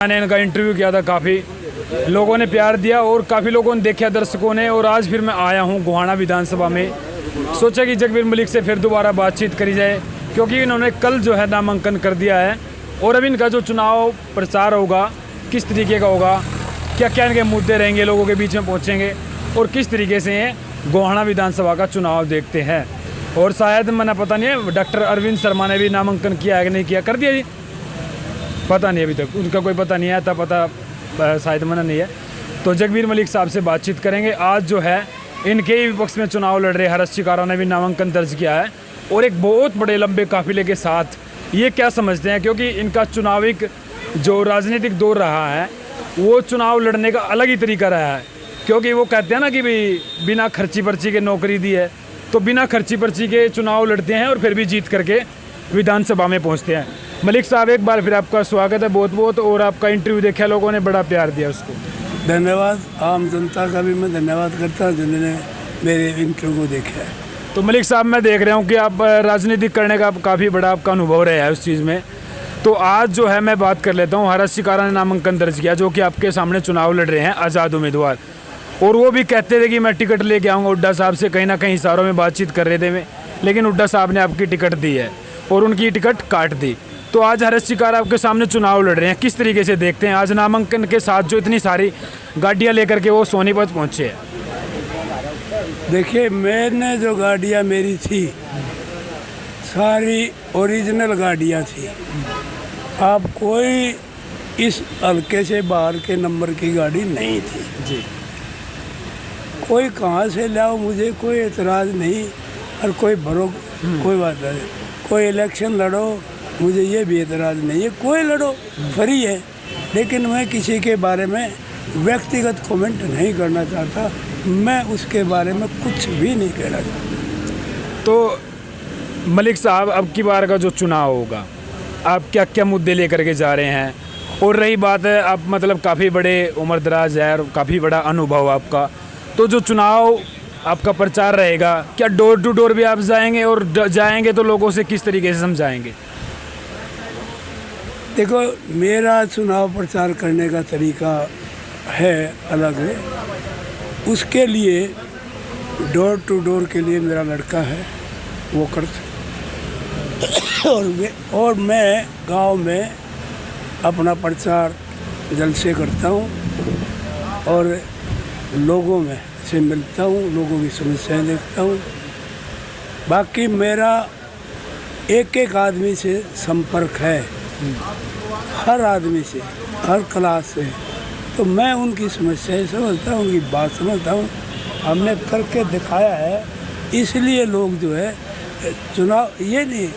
मैंने इनका इंटरव्यू किया था, काफ़ी लोगों ने प्यार दिया और काफ़ी लोगों ने देखा, दर्शकों ने। और आज फिर मैं आया हूँ गोहाना विधानसभा में, सोचा कि जगबीर मलिक से फिर दोबारा बातचीत करी जाए, क्योंकि इन्होंने कल जो है नामांकन कर दिया है। और अब इनका जो चुनाव प्रचार होगा किस तरीके का होगा, क्या क्या इनके मुद्दे रहेंगे, लोगों के बीच में पहुँचेंगे और किस तरीके से ये गोहाना विधानसभा का चुनाव देखते हैं। और शायद मैंने पता नहीं है डॉक्टर अरविंद शर्मा ने भी नामांकन किया है कि नहीं किया, कर दिया जी, पता नहीं, अभी तक उनका कोई पता नहीं है, था पता शायद मना नहीं है। तो जगबीर मलिक साहब से बातचीत करेंगे। आज जो है इनके ही विपक्ष में चुनाव लड़ रहे हर्ष चिकारा ने भी नामांकन दर्ज किया है और एक बहुत बड़े लंबे काफिले के साथ। ये क्या समझते हैं, क्योंकि इनका चुनाविक जो राजनीतिक दौर रहा है वो चुनाव लड़ने का अलग ही तरीका रहा है, क्योंकि वो कहते हैं ना कि भाई बिना खर्ची पर्ची के नौकरी दी है, तो बिना खर्ची पर्ची के चुनाव लड़ते हैं और फिर भी जीत करके विधानसभा में पहुँचते हैं। मलिक साहब, एक बार फिर आपका स्वागत है बहुत बहुत। और आपका इंटरव्यू देखा, लोगों ने बड़ा प्यार दिया उसको। धन्यवाद। आम जनता का भी मैं धन्यवाद करता हूँ जिन्होंने मेरे इंटरव्यू को देखा है। तो मलिक साहब, मैं देख रहा हूँ कि आप राजनीतिक करने का काफ़ी बड़ा आपका अनुभव रहा है उस चीज़ में। तो आज जो है मैं बात कर लेता हूँ, हर्ष चिकारा ने नामांकन दर्ज किया, जो कि आपके सामने चुनाव लड़ रहे हैं आज़ाद उम्मीदवार। और वो भी कहते थे कि मैं टिकट लेके आऊँगा, हुड्डा साहब से कहीं ना कहीं इशारों में बातचीत कर रहे थे, लेकिन हुड्डा साहब ने आपकी टिकट दी है और उनकी टिकट काट दी। तो आज हर्ष चिकारा आपके सामने चुनाव लड़ रहे हैं, किस तरीके से देखते हैं आज नामांकन के साथ जो इतनी सारी गाड़ियां लेकर के वो सोनीपत पहुंचे हैं? देखिए, मैंने जो गाड़ियाँ मेरी थी सारी ओरिजिनल गाड़ियाँ थी। अब कोई इस हल्के से बाहर के नंबर की गाड़ी नहीं थी जी। कोई कहाँ से लाओ, मुझे कोई एतराज़ नहीं और कोई कोई बात नहीं। कोई इलेक्शन लड़ो, मुझे ये भी एतराज़ नहीं है, कोई लड़ो, फ्री है। लेकिन मैं किसी के बारे में व्यक्तिगत कमेंट नहीं करना चाहता, मैं उसके बारे में कुछ भी नहीं कहना चाहता। तो मलिक साहब, अब की बार का जो चुनाव होगा, आप क्या क्या मुद्दे लेकर के जा रहे हैं? और रही बात है, आप मतलब काफ़ी बड़े उम्र दराज है और काफ़ी बड़ा अनुभव आपका, तो जो चुनाव आपका प्रचार रहेगा, क्या डोर टू डोर भी आप जाएंगे? और जाएंगे तो लोगों से किस तरीके से समझाएंगे? देखो, मेरा चुनाव प्रचार करने का तरीका है अलग है। उसके लिए डोर टू डोर के लिए मेरा लड़का है, वो करता। और मैं गांव में अपना प्रचार जलसे करता हूँ और लोगों में से मिलता हूँ, लोगों की समस्याएं देखता हूँ। बाकी मेरा एक एक आदमी से संपर्क है, हर आदमी से, हर क्लास से। तो मैं उनकी समस्याएं समझता हूँ, उनकी बात समझता हूँ। हमने करके दिखाया है, इसलिए लोग जो है चुनाव, ये नहीं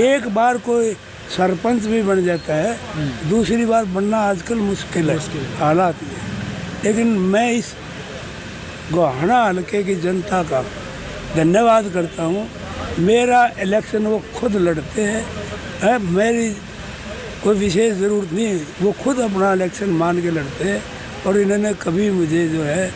एक बार कोई सरपंच भी बन जाता है, दूसरी बार बनना आजकल मुश्किल है, हालात ये। लेकिन मैं इस गोहाना हल्के की जनता का धन्यवाद करता हूँ। मेरा इलेक्शन वो खुद लड़ते हैं, मेरी कोई विशेष ज़रूरत नहीं है, वो खुद अपना इलेक्शन मान के लड़ते हैं। और इन्होंने कभी मुझे जो है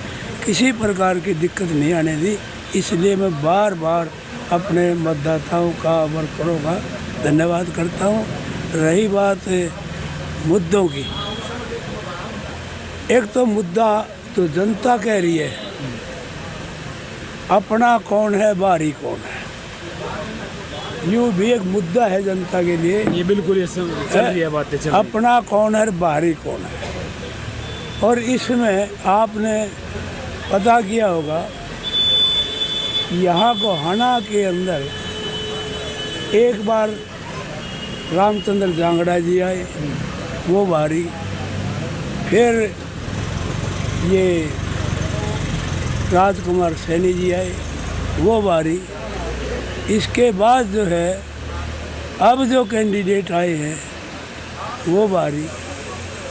किसी प्रकार की दिक्कत नहीं आने दी, इसलिए मैं बार बार अपने मतदाताओं का, वर्करों का धन्यवाद करता हूँ। रही बात मुद्दों की, एक तो मुद्दा तो जनता कह रही है, अपना कौन है बाहरी कौन है, यूँ भी एक मुद्दा है जनता के लिए। ये बिल्कुल ये चल रही है बातें, चल रही है। अपना कौन है बाहरी कौन है। और इसमें आपने पता किया होगा, यहाँ गोहाना के अंदर एक बार रामचंद्र जांगड़ा जी आए, वो बाहरी। फिर ये राजकुमार सैनी जी आए, वो बारी। इसके बाद जो है अब जो कैंडिडेट आए हैं वो बारी।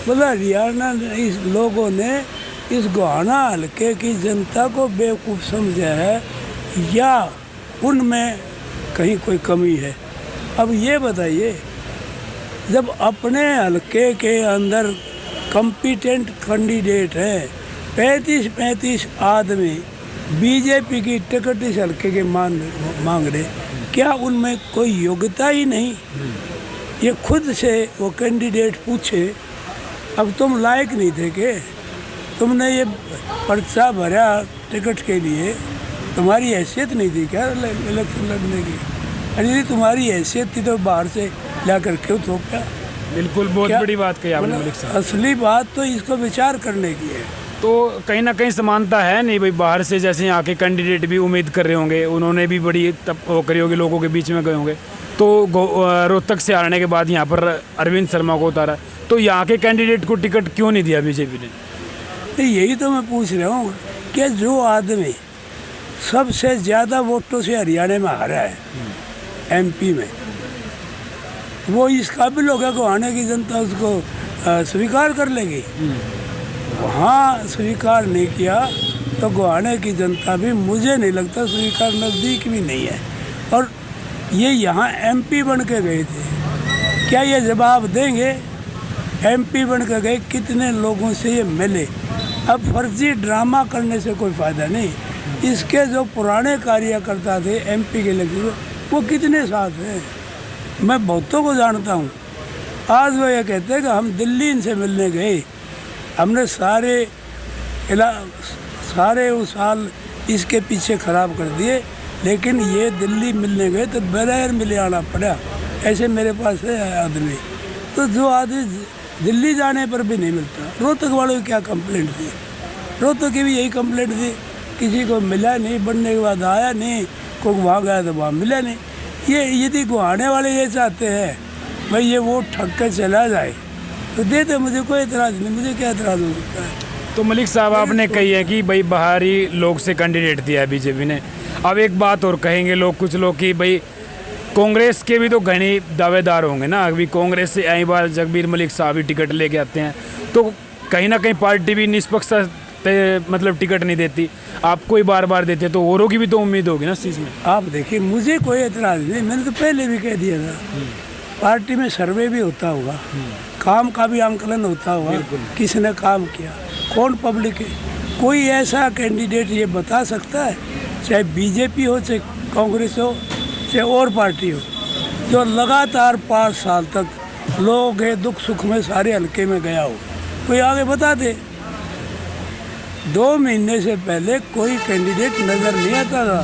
बोला हरियाणा इस लोगों ने इस गोहाना हल्के की जनता को बेवकूफ़ समझा है या उनमें कहीं कोई कमी है। अब ये बताइए, जब अपने हल्के के अंदर कॉम्पिटेंट कैंडिडेट हैं, 35 आदमी बीजेपी की टिकट इस हल्के के मांग रहे, क्या उनमें कोई योग्यता ही नहीं? ये खुद से वो कैंडिडेट पूछे अब तुम लायक नहीं थे के? तुमने ये पर्चा भरा टिकट के लिए, तुम्हारी हैसियत नहीं थी क्या इलेक्शन लड़ने की? अरे यदि तुम्हारी हैसियत थी तो बाहर से ला कर क्यों थोपा? बिल्कुल, बहुत क्या- बड़ी बात कही आपने मतलब मलिक साहब। असली बात तो इसको विचार करने की है। तो कहीं ना कहीं समानता है नहीं भाई, बाहर से जैसे यहाँ के कैंडिडेट भी उम्मीद कर रहे होंगे, उन्होंने भी बड़ी वो करी होगी, लोगों के बीच में गए होंगे, तो रोहतक से हारने के बाद यहाँ पर अरविंद शर्मा को उतारा, तो यहाँ के कैंडिडेट को टिकट क्यों नहीं दिया बीजेपी ने? तो यही तो मैं पूछ रहा हूँ कि जो आदमी सबसे ज़्यादा वोटों से हरियाणा में हारा है, एमपी में, वो इस काबिल होगा कि आने की जनता उसको स्वीकार कर लेगी? वहाँ स्वीकार नहीं किया तो गुहाने की जनता भी मुझे नहीं लगता स्वीकार नज़दीक भी नहीं है। और ये यहाँ एमपी बन के गए थे, क्या ये जवाब देंगे? एमपी बन के गए, कितने लोगों से ये मिले। अब फर्जी ड्रामा करने से कोई फ़ायदा नहीं। इसके जो पुराने कार्यकर्ता थे एमपी के लिए, वो कितने साथ हैं, मैं बहुतों को जानता हूँ। आज वो ये कहते हैं कि हम दिल्ली इनसे मिलने गए, हमने सारे उस साल इसके पीछे ख़राब कर दिए, लेकिन ये दिल्ली मिलने गए तो बगैर मिले आना पड़ा। ऐसे मेरे पास है आदमी, तो जो आदमी दिल्ली जाने पर भी नहीं मिलता। रोहतक वालों की क्या कंप्लेंट थी? रोहतक की भी यही कंप्लेंट थी, किसी को मिला नहीं, बनने के बाद आया नहीं, कोई वहाँ गया तो वहाँ मिला नहीं। ये यदि गुहाने वाले ये चाहते हैं भाई ये वोट ठग कर चला जाए तो देते, मुझे कोई एतराज़ नहीं, मुझे क्या एतराज़ हो सकता है? तो मलिक साहब आपने कही है कि भाई बाहरी लोग से कैंडिडेट दिया है बीजेपी ने। अब एक बात और कहेंगे लोग, कुछ लोग, कि भाई कांग्रेस के भी तो घने दावेदार होंगे ना। अभी कांग्रेस से आई बार जगबीर मलिक साहब ही टिकट लेके आते हैं, तो कहीं ना कहीं पार्टी भी निष्पक्ष मतलब टिकट नहीं देती, आपको ही बार बार देते, तो औरों की भी तो उम्मीद होगी ना इस चीज़ में। आप देखिए, मुझे कोई एतराज़ नहीं, मैंने तो पहले भी कह दिया था, पार्टी में सर्वे भी होता होगा, काम का भी आंकलन होता होगा, किसने काम किया, कौन पब्लिक है। कोई ऐसा कैंडिडेट ये बता सकता है, चाहे बीजेपी हो, चाहे कांग्रेस हो, चाहे और पार्टी हो, जो लगातार 5 साल तक लोगों के दुख सुख में सारे हल्के में गया हो? कोई आगे बता दे। 2 महीने से पहले कोई कैंडिडेट नज़र नहीं आता था,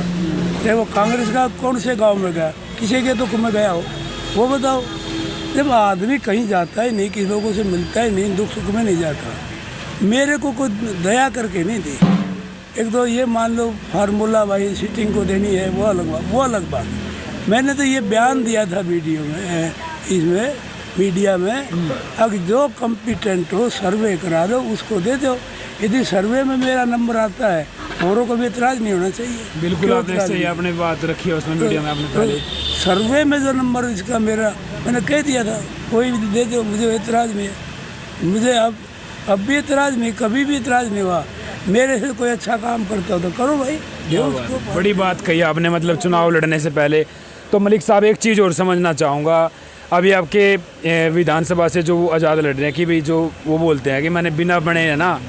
चाहे वो कांग्रेस का कौन से गांव में गया, किसी के दुख में गया हो, वो बताओ। जब आदमी कहीं जाता ही नहीं, किसी लोगों से मिलता ही नहीं, दुख सुख में नहीं जाता, मेरे को कोई दया करके नहीं दी। एक तो ये मान लो फार्मूला भाई सीटिंग को देनी है, वो अलग बात। मैंने तो ये बयान दिया था वीडियो में, इसमें मीडिया में, अब जो कॉम्पिटेंट हो सर्वे करा दो, उसको दे दो। यदि सर्वे में मेरा नंबर आता है, औरों को भी एतराज़ नहीं होना चाहिए। बिल्कुल, आपने सही आपने बात रखी है उसमें, मीडिया में आपने पहले सर्वे में जो नंबर इसका मेरा, मैंने कह दिया था, कोई भी दे दो, मुझे एतराज़ नहीं है। मुझे अब भी एतराज़ नहीं, कभी भी एतराज़ नहीं हुआ। मेरे से कोई अच्छा काम करता हो तो करो भाई, दो उसको। बड़ी बात कही आपने, मतलब चुनाव लड़ने से पहले। तो मलिक साहब एक चीज़ और समझना चाहूँगा, अभी आपके विधानसभा से जो आज़ाद लड़ रहे हैं, कि भाई जो वो बोलते हैं कि मैंने बिना बने है ना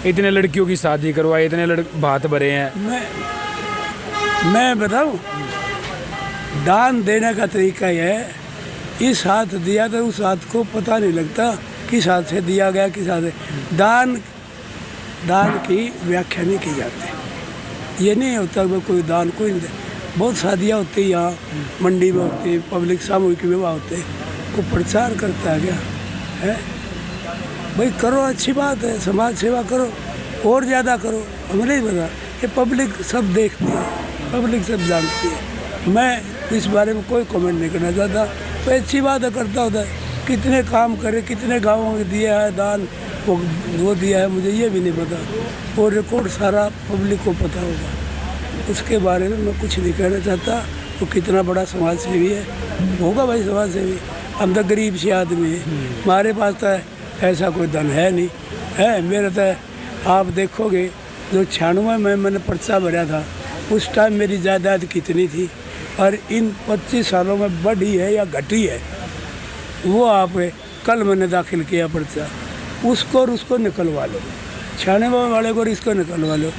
इतने लड़कियों की शादी करवाई, इतने भात भरे हैं। मैं बताऊँ, दान देने का तरीका यह है, इस हाथ दिया तो उस हाथ को पता नहीं लगता किस हाथ से दिया गया, किस हाथ से। दान की व्याख्या नहीं की जाती। ये नहीं होता कि कोई दान कोई नहीं दे। बहुत शादियाँ होती हैं यहाँ, मंडी में होती है, पब्लिक सामूहिक विवाह होते हैं, को प्रचार करता है क्या है? भाई करो, अच्छी बात है, समाज सेवा करो, और ज़्यादा करो। हमें नहीं पता, ये पब्लिक सब देखती है, पब्लिक सब जानती है। मैं इस बारे में कोई कमेंट नहीं करना चाहता। तो अच्छी बात है, करता होता है, कितने काम करे, कितने गाँवों में दिया है दान, वो दिया है, मुझे ये भी नहीं पता। वो रिकॉर्ड सारा पब्लिक को पता होगा, उसके बारे में मैं कुछ नहीं कहना चाहता। वो कितना बड़ा समाज सेवी है, होगा भाई समाज सेवी। हम तो गरीब से आदमी है, हमारे पास तो ऐसा कोई धन है नहीं है। मेरा तो आप देखोगे, जो 96 में मैंने पर्चा भरा था, उस टाइम मेरी जायदाद कितनी थी, और इन 25 सालों में बढ़ी है या घटी है, वो आप कल मैंने दाखिल किया पर्चा, उसको और उसको निकलवा लो, 96 वाले को और इसको निकलवा लो।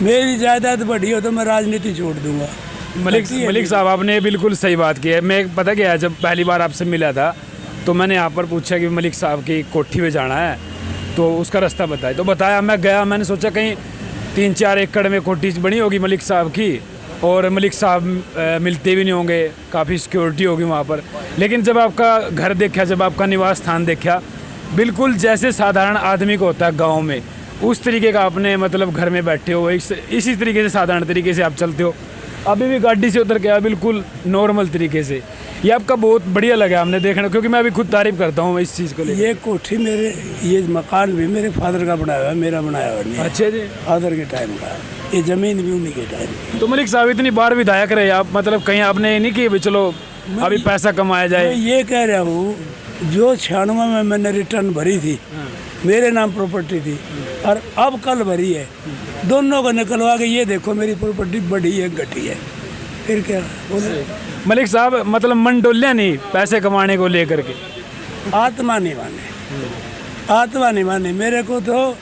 मेरी जायदाद बढ़ी हो तो मैं राजनीति छोड़ दूंगा। मलिक साहब आपने बिल्कुल सही बात की है। मैं पता क्या है, जब पहली बार आपसे मिला था तो मैंने यहाँ पर पूछा कि मलिक साहब की कोठी में जाना है, तो उसका रास्ता बताए। तो बताया, मैं गया, मैंने सोचा कहीं 3-4 एकड़ में कोठी बनी होगी मलिक साहब की, और मलिक साहब मिलते भी नहीं होंगे, काफ़ी सिक्योरिटी होगी वहाँ पर। लेकिन जब आपका घर देखा, जब आपका निवास स्थान देखा, बिल्कुल जैसे साधारण आदमी को होता है गांव में, उस तरीके का आपने मतलब घर में बैठे हो, इसी तरीके से साधारण तरीके से आप चलते हो। अभी भी गाड़ी से उतर के आया बिल्कुल नॉर्मल तरीके से। ये आपका बहुत बढ़िया लगा हमने देखना, क्योंकि मैं अभी खुद तारीफ करता हूँ इस चीज़ को लेकर। ये कोठी मेरे, ये मकान भी मेरे फादर का बनाया हुआ है, मेरा बनाया हुआ नहीं है। अच्छा जी। फादर के टाइम का, ये ज़मीन भी उन्हीं के टाइम की। तो मलिक साहब इतनी बार विधायक रहे आप, मतलब कहीं आपने नहीं कि चलो अभी पैसा कमाया मैं जाए? ये कह रहा हूँ, जो 96 में मैंने रिटर्न भरी थी, मेरे नाम प्रॉपर्टी थी, और अब कल भरी है, दोनों को निकलवा के ये देखो मेरी प्रॉपर्टी बढ़ी है घटी है, फिर क्या बोले? मलिक साहब मतलब मन डोलिया नहीं पैसे कमाने को लेकर के? आत्मा नहीं माने, आत्मा नहीं माने। मेरे को तो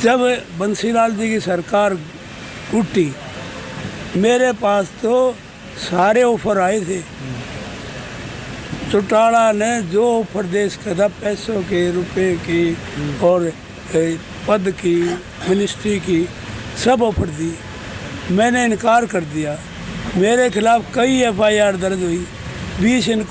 जब बंसीलाल जी की सरकार उठी, मेरे पास तो सारे ऑफर आए थे। चौटाला ने जो ऑफर देश का था, पैसों के, रुपए की और पद की, मिनिस्ट्री की, सब ऑफर दी। मैंने इनकार कर दिया। मेरे खिलाफ कई FIR दर्ज हुई, 20 इनको